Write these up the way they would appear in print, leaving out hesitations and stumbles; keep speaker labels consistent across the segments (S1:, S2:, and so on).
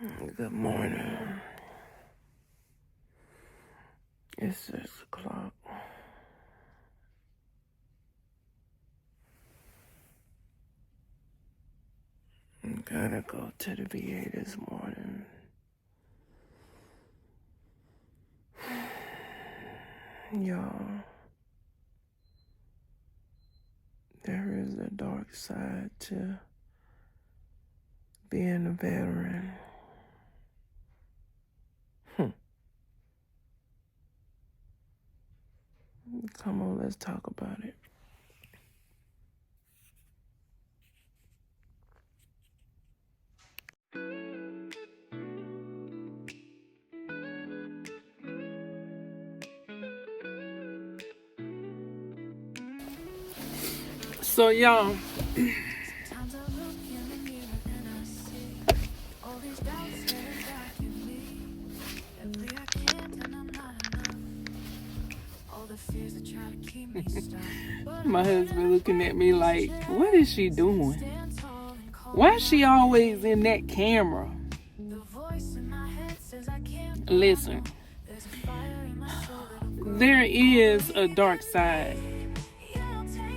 S1: Good morning. It's 6 o'clock. Gotta go to the VA this morning. Y'all, there is a dark side to being a veteran. Come on, let's talk about it. So y'all, my husband looking at me like, what is she doing? Why is she always in that camera? Listen, there is a dark side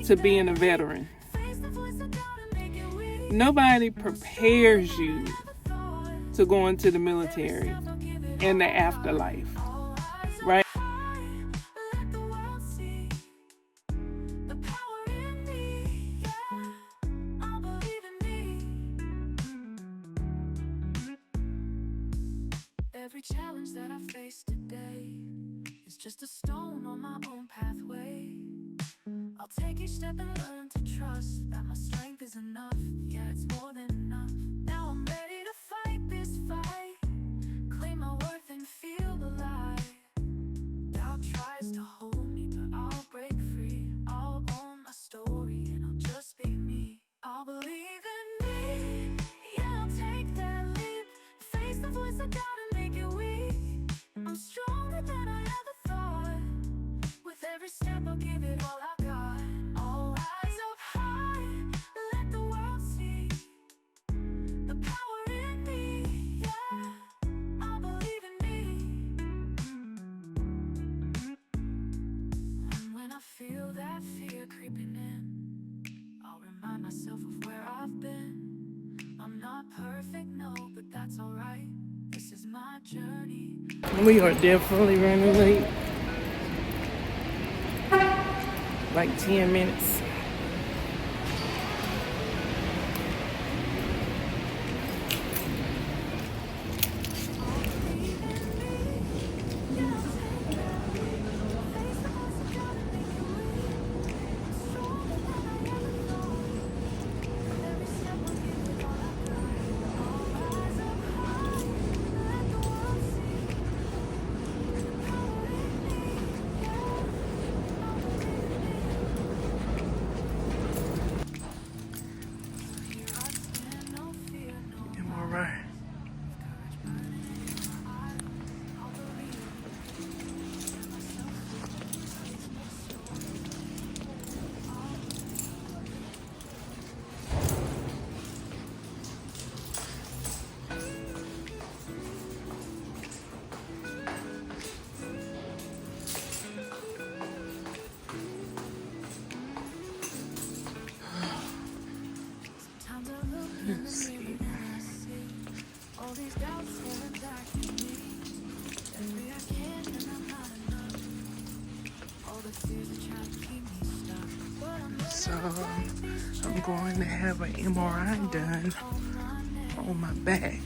S1: to being a veteran. Nobody prepares you to go into the military and the afterlife, right?
S2: Every challenge that I face today is just a stone on my own pathway. I'll take each step and learn to trust that my strength is enough. Yeah, it's more than enough. Now I'm ready to fight this fight, claim my worth and feel alive. Doubt tries to hold me, but I'll break free. I'll own my story and I'll just be me. I'll believe in me. Yeah, I'll take that leap. Face the voice I gotta make it weak. I'm stronger than I ever thought. With every step I'll give it all I got. I'll rise up high, let the world see the power in me. Yeah, I believe in me. And when I feel that fear creeping in, I'll remind myself of where I've been. I'm not perfect, no, but that's alright. This is my journey.
S1: We are definitely running late. Like 10 minutes. I'm all right. Let's see.
S2: All these doubts holding back in me. Every I can and I'm not enough. All the fears that try to keep me stuck. But I'm
S1: So I'm going to have an MRI done on my back.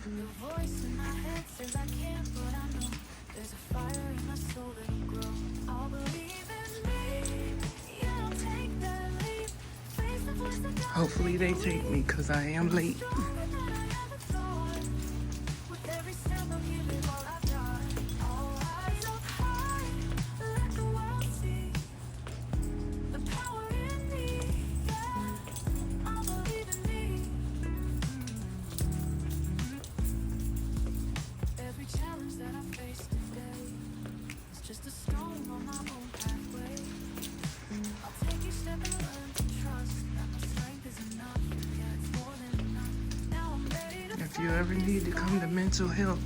S2: the voice in my head says I can't, but I know there's a fire in my soul that'll grow. I'll believe in me. Yeah, I'll take that leap. Face the voice that
S1: Hopefully they take me because I am late.
S2: Just a stone on my own pathway. I'll take each step and learn to trust that my strength is enough. Yeah, it's more than enough. Now
S1: If you ever need to come to mental health,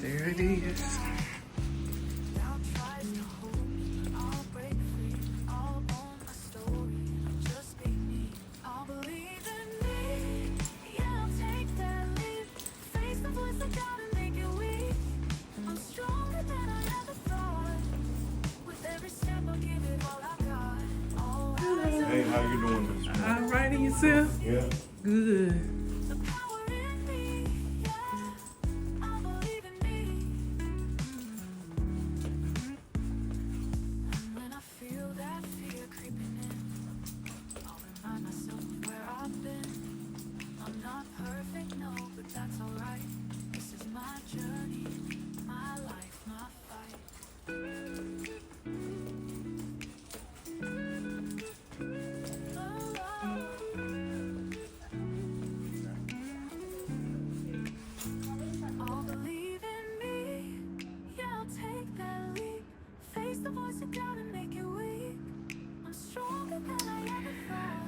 S1: there it is.
S3: Hey, how you doing this morning?
S1: All right, and yourself?
S3: Yeah.
S1: Good.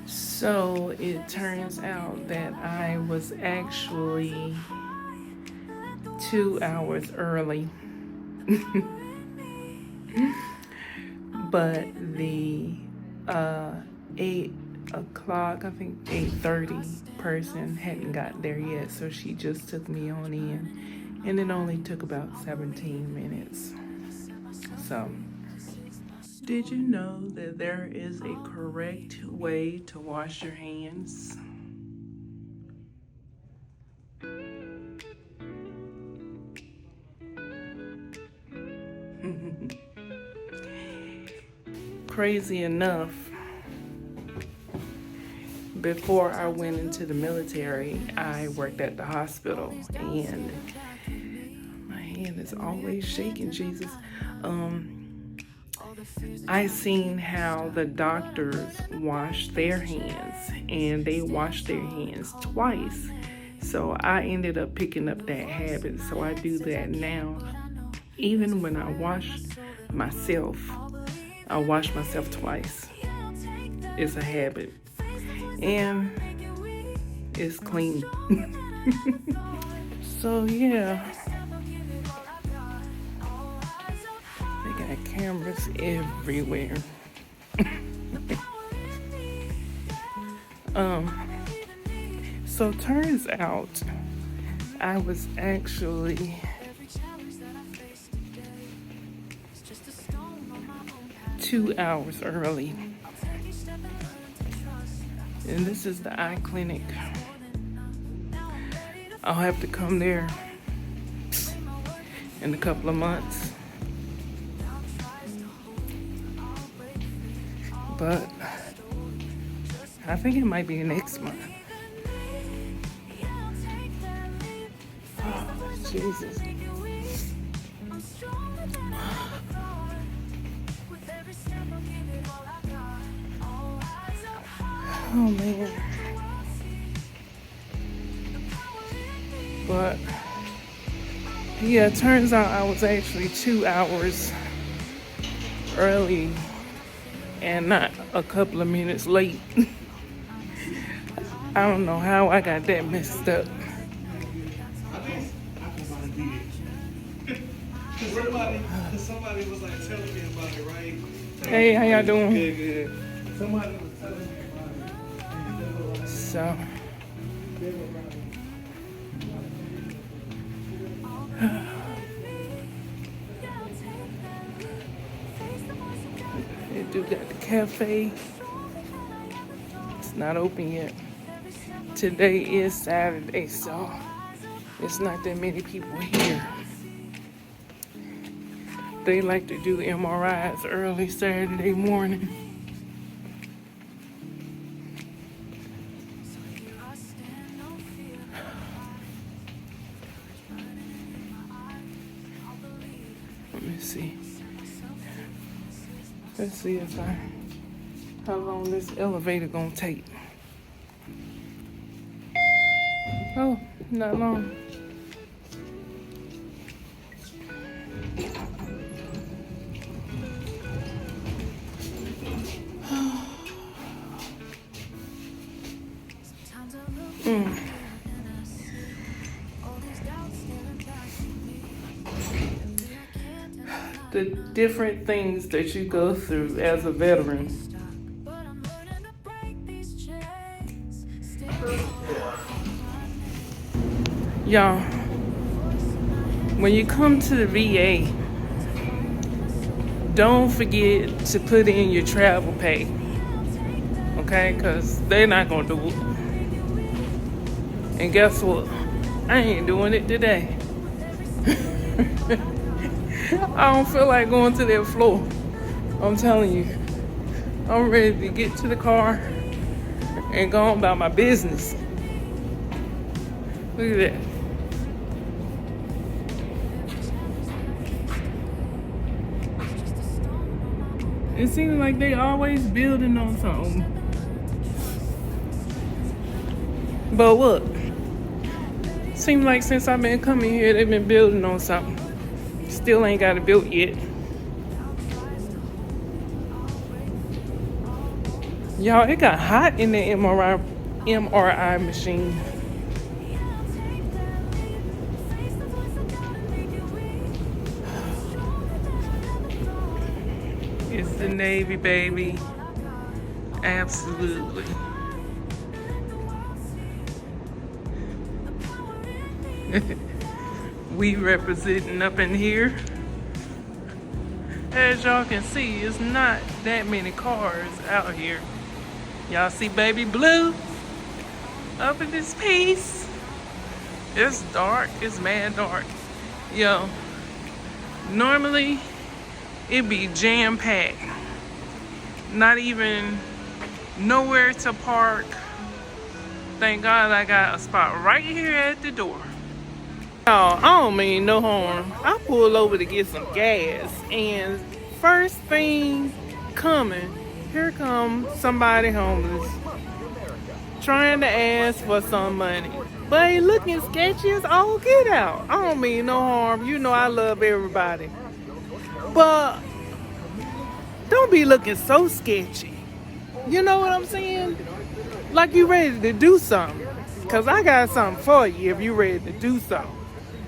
S1: So it turns out that I was actually 2 hours early. But the 8 o'clock, I think 8:30 person hadn't got there yet, so she just took me on in, and it only took about 17 minutes. So, did you know that there is a correct way to wash your hands? Crazy enough, before I went into the military, I worked at the hospital, and my hand is always shaking, Jesus. I seen how the doctors wash their hands, and they wash their hands twice. So I ended up picking up that habit. So I do that now. Even when I wash myself, I wash myself twice. It's a habit. And it's clean. So yeah. They got cameras everywhere. So turns out I was actually 2 hours early. And this is the eye clinic. I'll have to come there in a couple of months. But I think it might be next month. Oh, Jesus. Oh, man. But, yeah, it turns out I was actually 2 hours early and not a couple of minutes late. I don't know how I got that messed up.
S4: Somebody was like telling me about it, right?
S1: Hey, how y'all doing?
S4: Good. Somebody was telling me about it.
S1: So, they do got the cafe. It's not open yet. Today is Saturday, so it's not that many people here. They like to do MRIs early Saturday morning. Let me see. Let's see how long this elevator gonna take. Oh, not long. the different things that you go through as a veteran.
S2: But I'm learning to break these chains.
S1: Y'all, when you come to the VA, don't forget to put in your travel pay, okay? Because they're not going to do it. And guess what? I ain't doing it today. I don't feel like going to that floor. I'm telling you. I'm ready to get to the car and go on about my business. Look at that. It seems like they always building on something. But what? Seems like since I've been coming here, they've been building on something. Still ain't got it built yet. Y'all, it got hot in the MRI machine. It's the Navy, baby. Absolutely. We representing up in here. As y'all can see, it's not that many cars out here. Y'all see baby blue up in this piece? It's dark. It's mad dark. Yo, normally it'd be jam-packed. Not even nowhere to park. Thank God I got a spot right here at the door. Oh, I don't mean no harm. I pulled over to get some gas, and first thing coming, here comes somebody homeless trying to ask for some money. But he looking sketchy as all get out. I don't mean no harm. You know I love everybody. But don't be looking so sketchy. You know what I'm saying? Like you ready to do something. Because I got something for you if you ready to do something.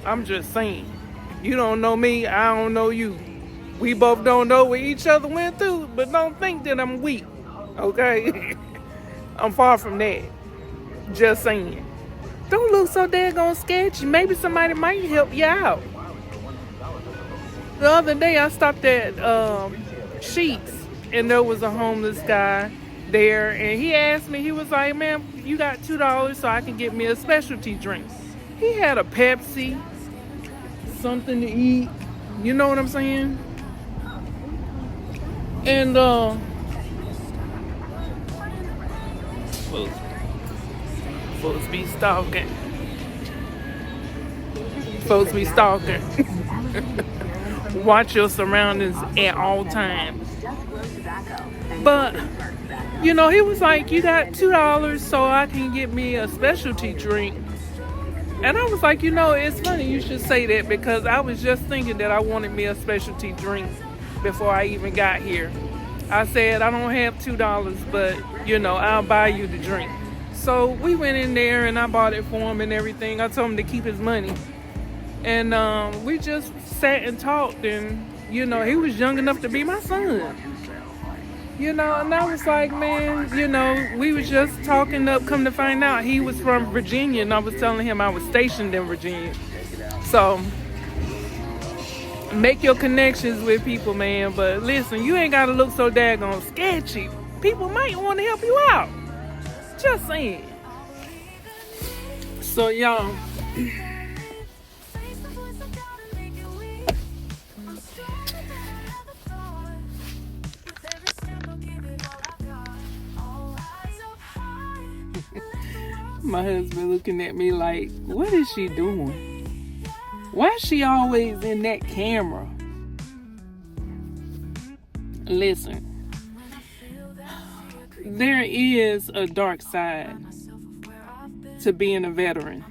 S1: I'm just saying. You don't know me, I don't know you. We both don't know what each other went through, but don't think that I'm weak. Okay? I'm far from that. Just saying. Don't look so daggone sketchy. Maybe somebody might help you out. The other day I stopped at Sheets, and there was a homeless guy there, and he asked me, he was like, "Ma'am, you got $2 so I can get me a specialty drink." He had a Pepsi, something to eat, you know what I'm saying? And folks be stalking. Folks be stalking. Watch your surroundings at all times. But you know, he was like, "You got $2 so I can get me a specialty drink." And I was like, you know, it's funny you should say that, because I was just thinking that I wanted me a specialty drink before I even got here. I said, I don't have $2, but, you know, I'll buy you the drink. So we went in there and I bought it for him and everything. I told him to keep his money. And we just sat and talked, and, you know, he was young enough to be my son. You know, and I was like, man, you know, we was just talking up, come to find out he was from Virginia, and I was telling him I was stationed in Virginia. So, make your connections with people, man, but listen, you ain't gotta look so daggone sketchy. People might want to help you out. Just saying. So, y'all, my husband looking at me like, what is she doing? Why is she always in that camera? Listen, there is a dark side to being a veteran.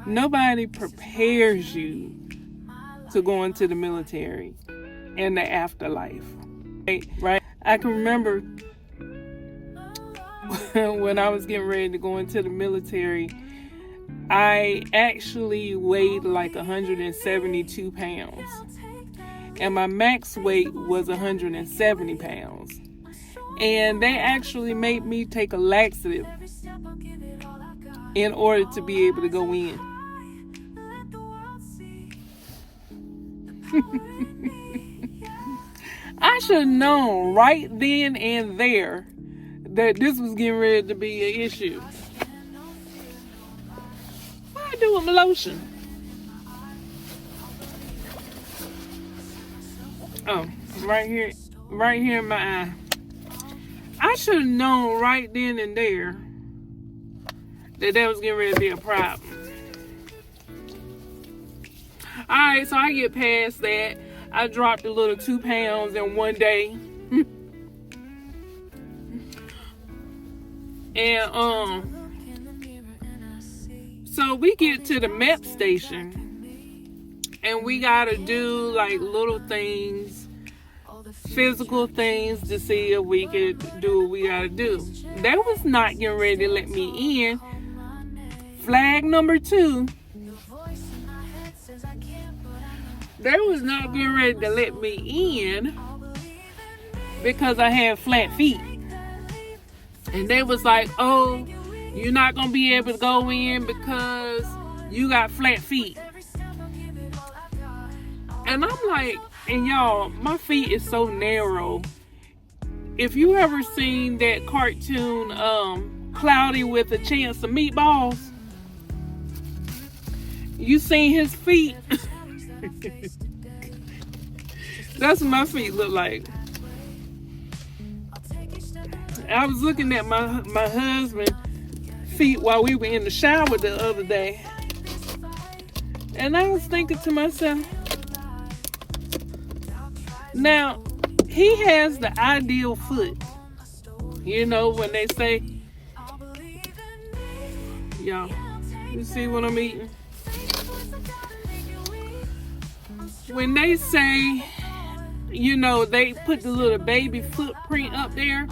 S1: Nobody prepares you to go into the military and the afterlife. Right? I can remember when I was getting ready to go into the military, I actually weighed like 172 pounds. And my max weight was 170 pounds. And they actually made me take a laxative in order to be able to go in. I should have known right then and there that this was getting ready to be an issue. What I do with my lotion? Oh, right here in my eye. I should have known right then and there that was getting ready to be a problem. Alright, so I get past that. I dropped a little 2 pounds in one day. And so we get to the MEP station and we gotta do like little things, physical things, to see if we could do what we gotta do. They was not getting ready to let me in. Flag number 2. They was not getting ready to let me in because I had flat feet. And they was like, oh, you're not going to be able to go in because you got flat feet. And I'm like, and y'all, my feet is so narrow. If you ever seen that cartoon, Cloudy with a Chance of Meatballs, you seen his feet? That's what my feet look like. I was looking at my husband's feet while we were in the shower the other day. And I was thinking to myself, now, he has the ideal foot. You know, when they say, y'all, you see what I'm eating? When they say, you know, they put the little baby footprint up there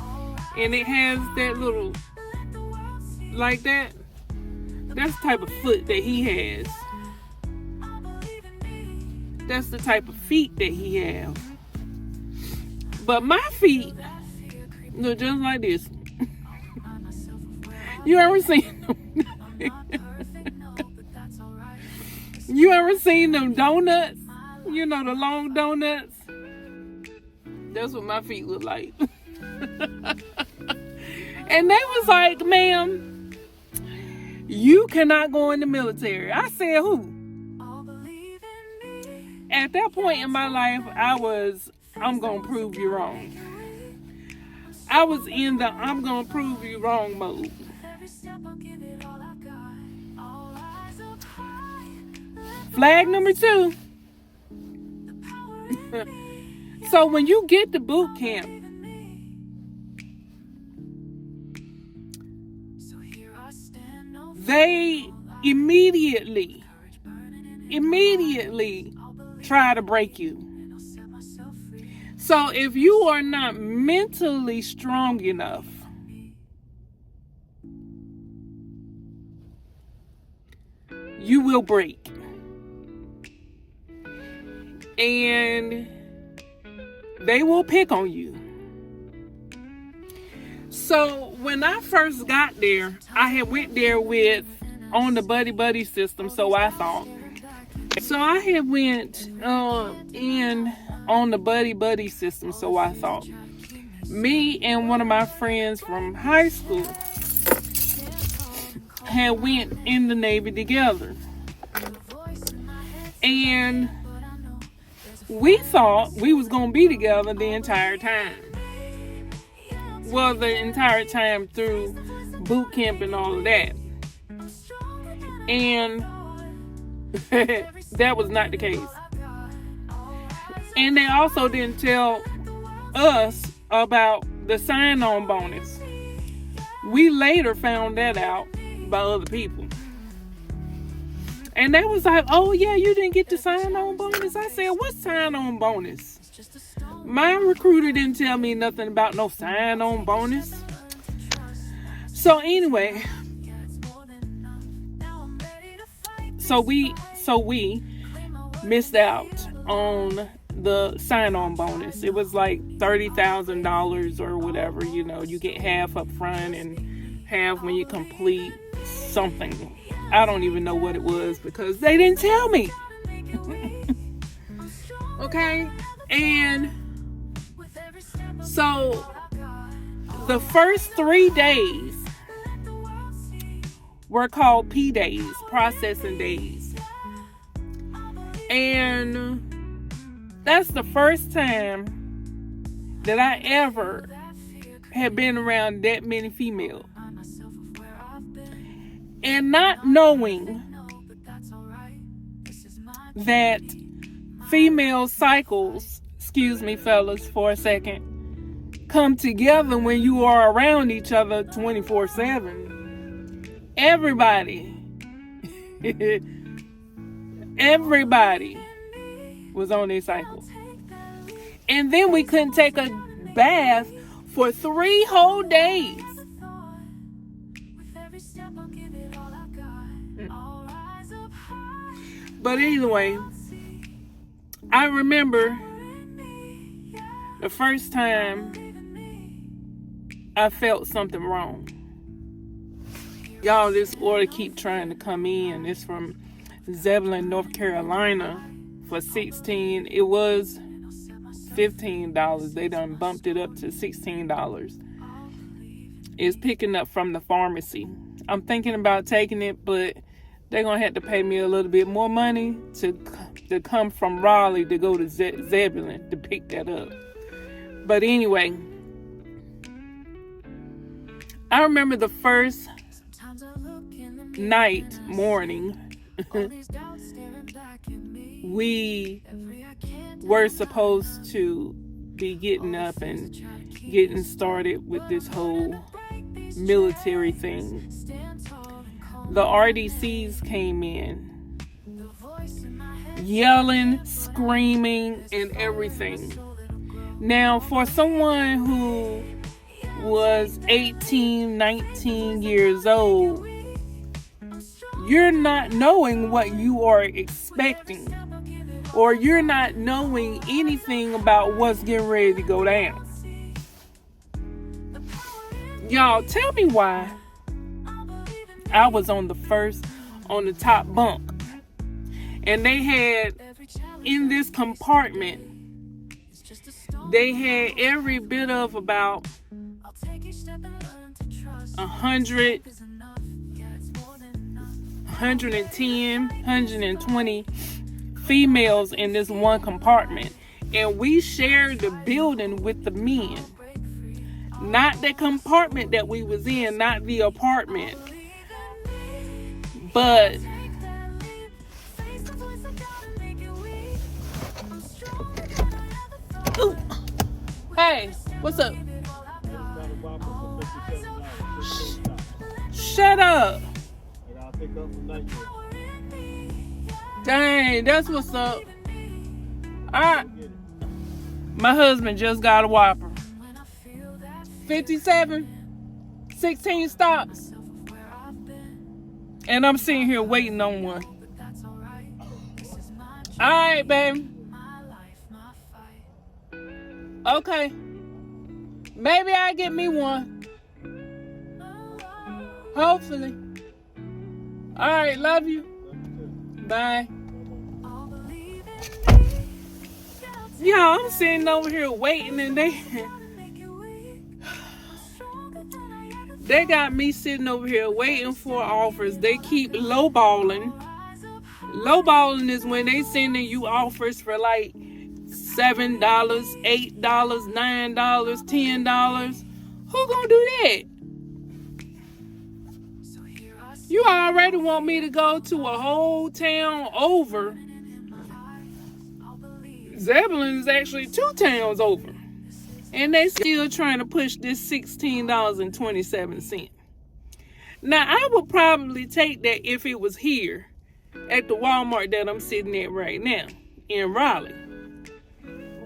S1: and it has that little, like that, that's the type of foot that he has. That's the type of feet that he has. But my feet look just like this. You ever seen them? You ever seen them donuts? You know, the long donuts? That's what my feet look like. And they was like, ma'am, you cannot go in the military. I said, who? At that point in my life, I'm going to prove you wrong. I was in the I'm going to prove you wrong mode. Flag number 2. So when you get to boot camp, they immediately try to break you. So if you are not mentally strong enough, you will break. And they will pick on you. So when I first got there, I had went there on the buddy system, so I thought. So I had went in on the buddy system, so I thought. Me and one of my friends from high school had went in the Navy together. And we thought we was going to be together the entire time. Well, the entire time through boot camp and all of that. And that was not the case. And they also didn't tell us about the sign-on bonus. We later found that out by other people. And they was like, oh yeah, you didn't get the sign-on bonus? I said, what sign-on bonus? My recruiter didn't tell me nothing about no sign-on bonus. So anyway, so we missed out on the sign-on bonus. It was like $30,000 or whatever. You get half up front and half when you complete something. I don't even know what it was because they didn't tell me. Okay? And so the first 3 days were called P days, processing days. And that's the first time that I ever had been around that many females. And not knowing that female cycles, excuse me fellas for a second, come together when you are around each other 24/7. Everybody was on their cycle. And then we couldn't take a bath for 3 whole days. But anyway, I remember the first time I felt something wrong. Y'all, this order keep trying to come in. It's from Zebulon, North Carolina for $16. It was $15. They done bumped it up to $16. It's picking up from the pharmacy. I'm thinking about taking it, but they're going to have to pay me a little bit more money to come from Raleigh to go to Zebulon to pick that up. But anyway, I remember the first morning, we were supposed to be getting up and getting started with this whole military thing. The RDCs came in, yelling, screaming, and everything. Now, for someone who was 18, 19 years old, you're not knowing what you are expecting, or you're not knowing anything about what's getting ready to go down. Y'all, tell me why I was on the top bunk, and they had in this compartment, they had every bit of about 100, 110, 120 females in this one compartment, and we shared the building with the men. Not the compartment that we was in, not the apartment, but ooh. Hey, what's up? Shut up. Dang, that's what's up. Alright. My husband just got a Whopper. 57, 16 stops. And I'm sitting here waiting on one. Alright, baby. Okay. Maybe I'll get me one. Hopefully. Alright, love you. Bye. Yeah, I'm sitting over here waiting, and they got me sitting over here waiting for offers. They keep lowballing. Lowballing is when they sending you offers for like $7, $8, $9, $10. Who gonna do that? You already want me to go to a whole town over. Zebulon is actually 2 towns over. And they still trying to push this $16.27. Now, I would probably take that if it was here at the Walmart that I'm sitting at right now in Raleigh.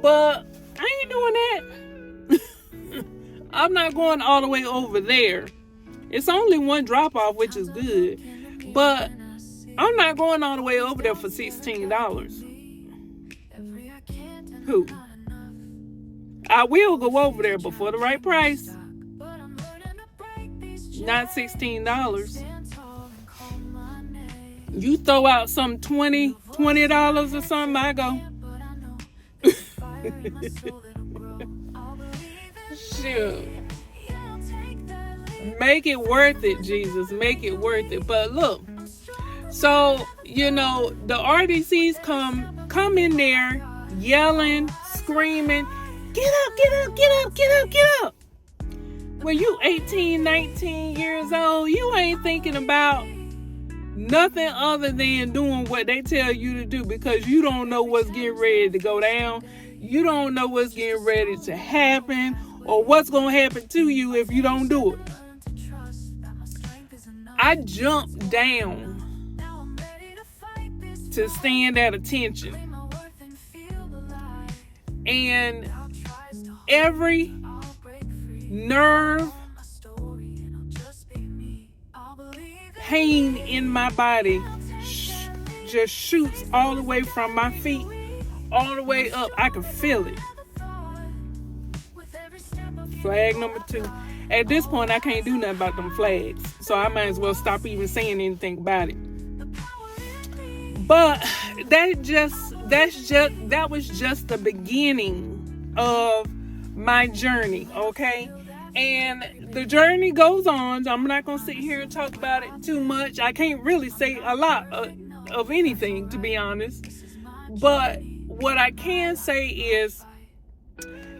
S1: But I ain't doing that. I'm not going all the way over there. It's only one drop off, which is good. But I'm not going all the way over there for $16. Who? I will go over there, but for the right price. Not $16. You throw out some $20 or something, I go. Shoot. Make it worth it, Jesus. Make it worth it. But look, so, you know, the RDCs come in there yelling, screaming, get up, get up, get up, get up, get up. When you 18, 19 years old, you ain't thinking about nothing other than doing what they tell you to do, because you don't know what's getting ready to go down. You don't know what's getting ready to happen or what's going to happen to you if you don't do it. I jumped down to stand at attention. And every nerve, pain in my body just shoots all the way from my feet all the way up. I can feel it. Flag number 2. At this point, I can't do nothing about them flags, so I might as well stop even saying anything about it. But that was just the beginning of my journey, okay? And the journey goes on. I'm not going to sit here and talk about it too much. I can't really say a lot of anything, to be honest. But what I can say is,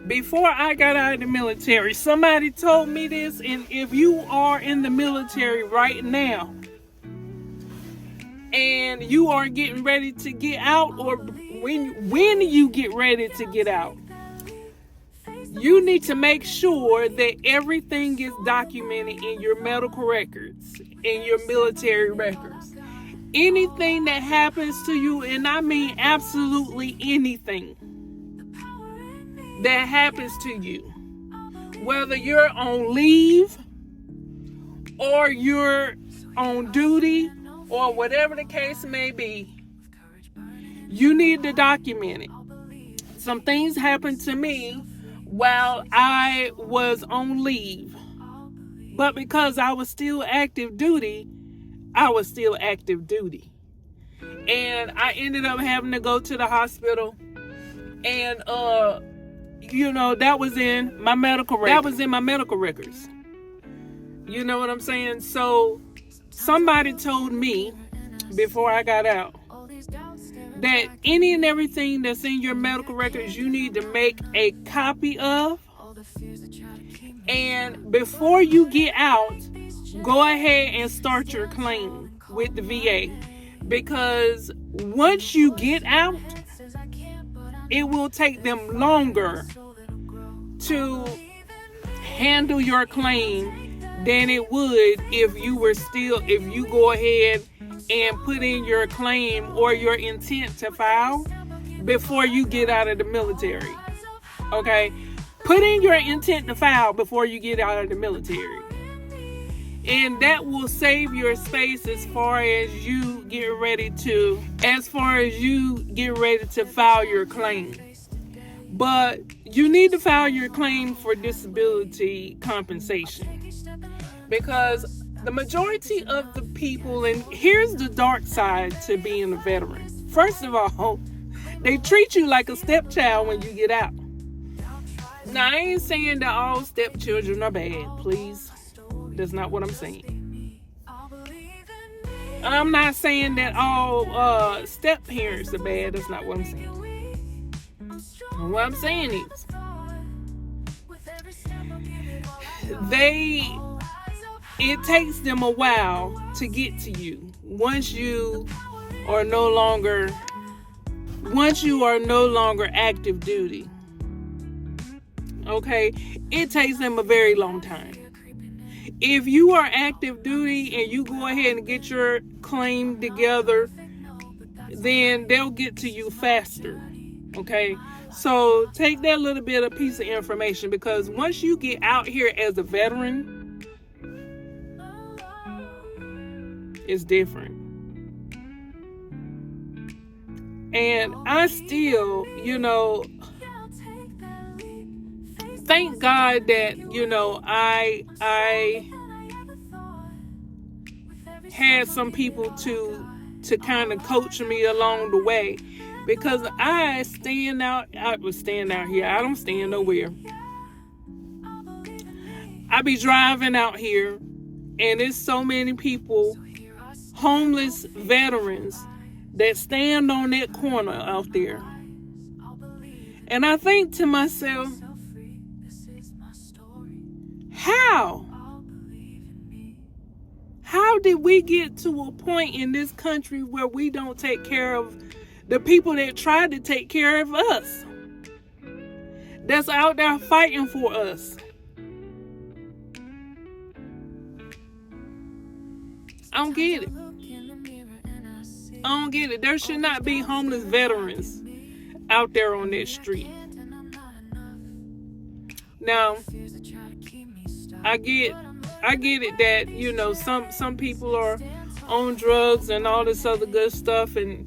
S1: before I got out of the military, somebody told me this, and if you are in the military right now and you are getting ready to get out, or when you get ready to get out, you need to make sure that everything is documented in your medical records, in your military records. Anything that happens to you, and I mean absolutely anything that happens to you, whether you're on leave or you're on duty or whatever the case may be, you need to document it. Some things happened to me while I was on leave, but because I was still active duty, and I ended up having to go to the hospital, and you know, that was in my medical records. You know what I'm saying? So somebody told me before I got out that any and everything that's in your medical records, you need to make a copy of. And before you get out, go ahead and start your claim with the VA. Because once you get out, it will take them longer to handle your claim than it would if you go ahead and put in your claim or your intent to file before you get out of the military. Okay? Put in your intent to file before you get out of the military. And that will save your space as far as you get ready to file your claim. But you need to file your claim for disability compensation, because the majority of the people, and here's the dark side to being a veteran. First of all, they treat you like a stepchild when you get out. Now, I ain't saying that all stepchildren are bad, please. That's not what I'm saying. I'm not saying that all step parents are bad. That's not what I'm saying. What I'm saying is, it takes them a while to get to you once you are no longer active duty. Okay, it takes them a very long time. If you are active duty and you go ahead and get your claim together, then they'll get to you faster. Okay, so take that little bit of piece of information, because once you get out here as a veteran, it's different. And I still, thank God that, I had some people to kind of coach me along the way, because I was staying out here. I don't stand nowhere. I be driving out here, and there's so many people, homeless veterans, that stand on that corner out there. And I think to myself, how did we get to a point in this country where we don't take care of the people that tried to take care of us, that's out there fighting for us? I don't get it. There should not be homeless veterans out there on that street. Now, I get it that, some people are on drugs and all this other good stuff, and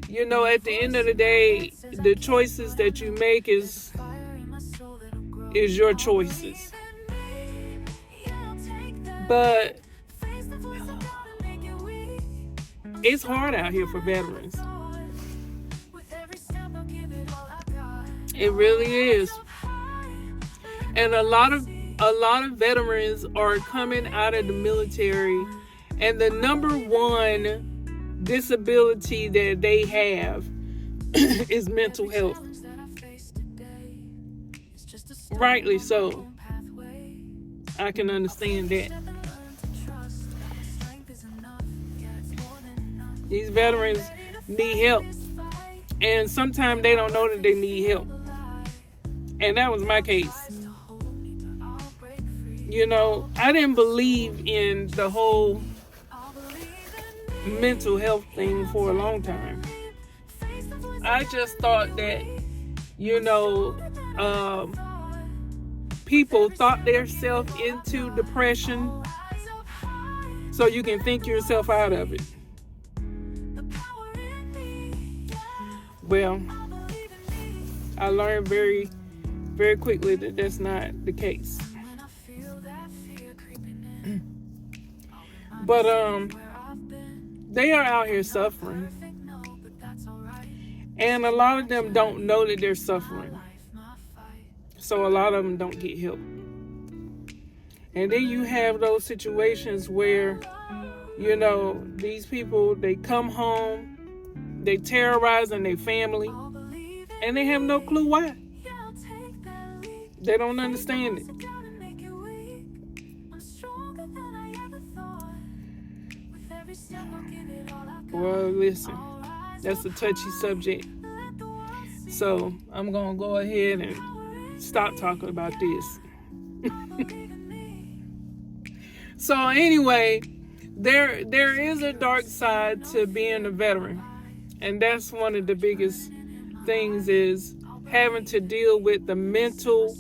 S1: at the end of the day, the choices that you make is your choices. But it's hard out here for veterans. It really is. And a lot of veterans are coming out of the military, and the number one disability that they have is mental health. Rightly so. I can understand that. These veterans need help, and sometimes they don't know that they need help. And that was my case. I didn't believe in the whole mental health thing for a long time. I just thought that, people thought themselves into depression so you can think yourself out of it. Well, I learned very, very quickly that that's not the case. But they are out here suffering, and a lot of them don't know that they're suffering, so a lot of them don't get help. And then you have those situations where these people, they come home, they terrorizing their family, and they have no clue why. They don't understand it. Well, listen, that's a touchy subject, so I'm gonna go ahead and stop talking about this. So anyway, there is a dark side to being a veteran, and that's one of the biggest things, is having to deal with the mental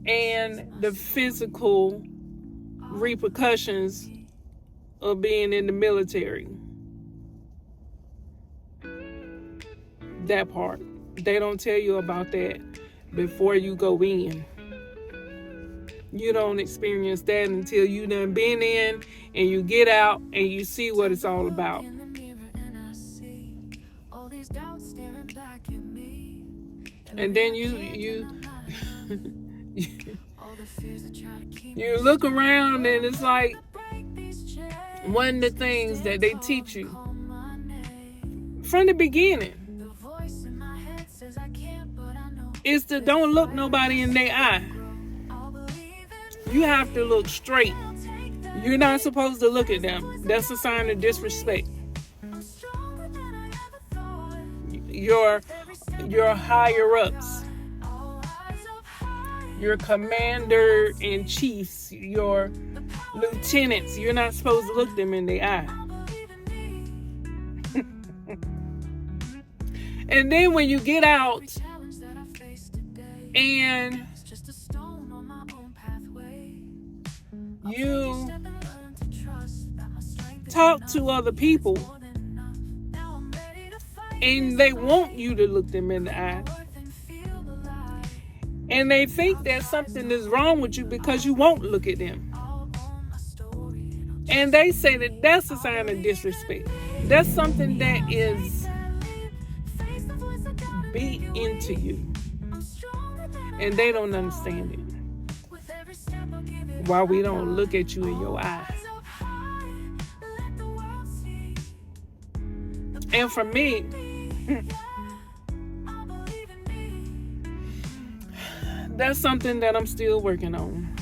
S1: and the physical repercussions of being in the military. That part, they don't tell you about that before you go in. You don't experience that until you done been in and you get out and you see what it's all about. And then you look around, and it's like one of the things that they teach you from the beginning is to don't look nobody in their eye. You have to look straight. You're not supposed to look at them. That's a sign of disrespect. Your higher ups, your commander in chiefs, your lieutenants, you're not supposed to look them in the eye. And then when you get out and you talk to other people, And they want you to look them in the eye. And they think that something is wrong with you because you won't look at them. And they say that that's a sign of disrespect. That's something that is beat into you. And they don't understand it. Why we don't look at you in your eyes. And for me, that's something that I'm still working on.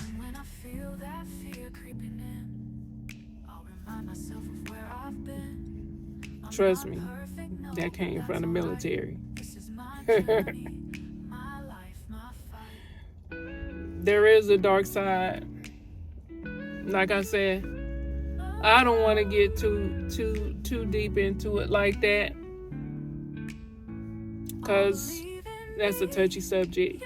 S1: Trust me, that came from the military. There is a dark side. Like I said, I don't want to get too deep into it like that, because that's a touchy subject.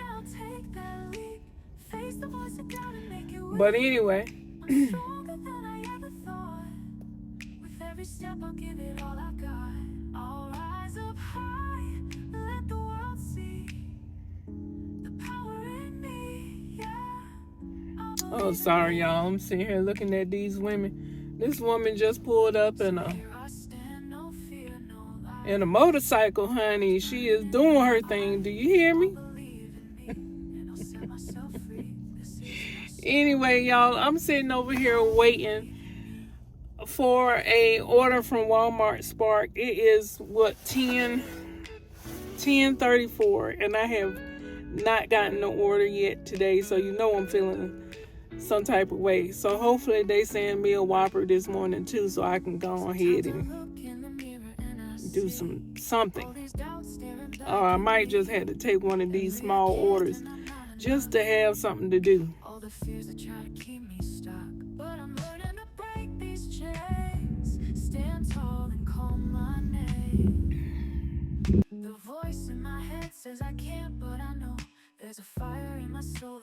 S1: But anyway, oh, sorry, y'all. I'm sitting here looking at these women. This woman just pulled up in a motorcycle, honey. She is doing her thing. Do you hear me? Anyway, y'all, I'm sitting over here waiting for a order from Walmart Spark. It is 10:34, and I have not gotten the order yet today, so you know I'm feeling some type of way. So hopefully they send me a Whopper this morning too, so I can go ahead and do something. Or I might just have to take one of these small orders just to have something to do.
S2: All the fears that try to keep me stuck, but I'm learning to break these chains. Stand tall and call my name. The voice in my head says I can't, but I know there's a fire in my soul